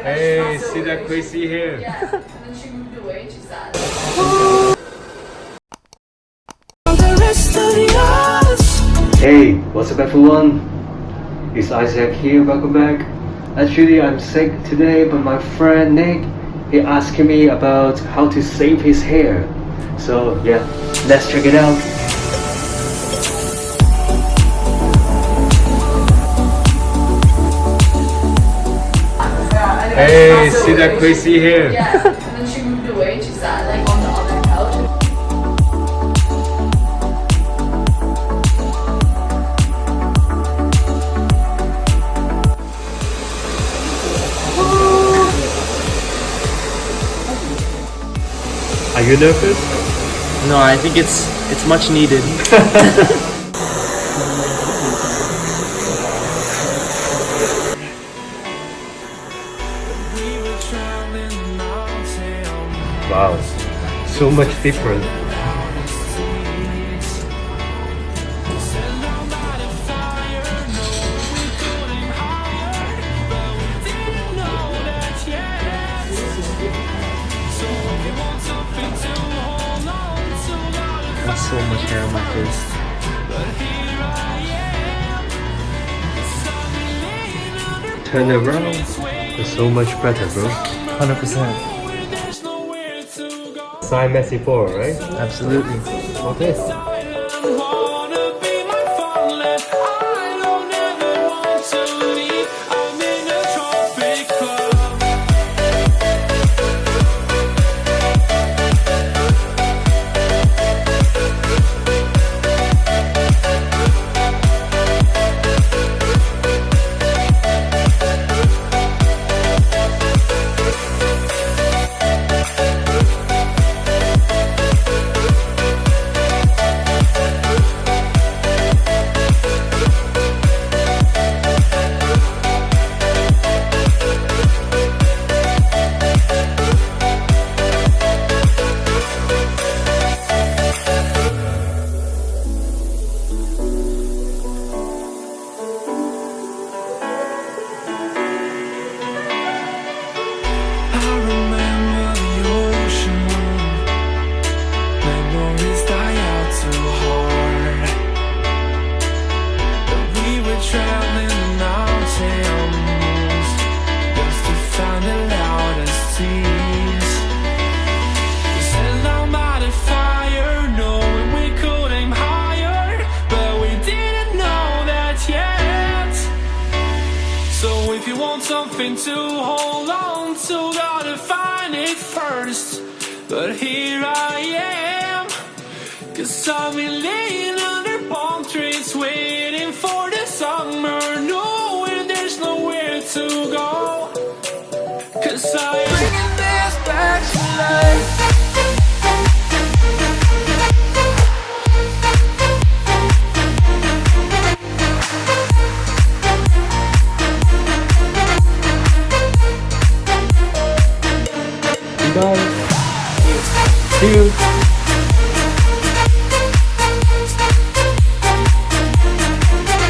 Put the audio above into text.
Hey, see that crazy hair? Yeah, and then she moved away. She's sad. Hey, what's up everyone? It's Isaac here, welcome back. Actually, I'm sick today, but my friend Nick, he asked me about how to save his hair. So yeah, let's check it out. Hey, see that crazy hair? Yeah, and then she moved away. She sat like on the other couch. Are you nervous? No, I think it's much needed. Wow, so much different. That's so much hair on my face. Turn around, it's so much better, bro. 100%. Sign Messi 4, right? Absolutely. Okay. Something to hold on to, gotta find it first. But here I am, 'cause I've been laying under palm trees, waiting for the summer, knowing there's nowhere to go. 'Cause I'm bringing this back to life. Bye. See you.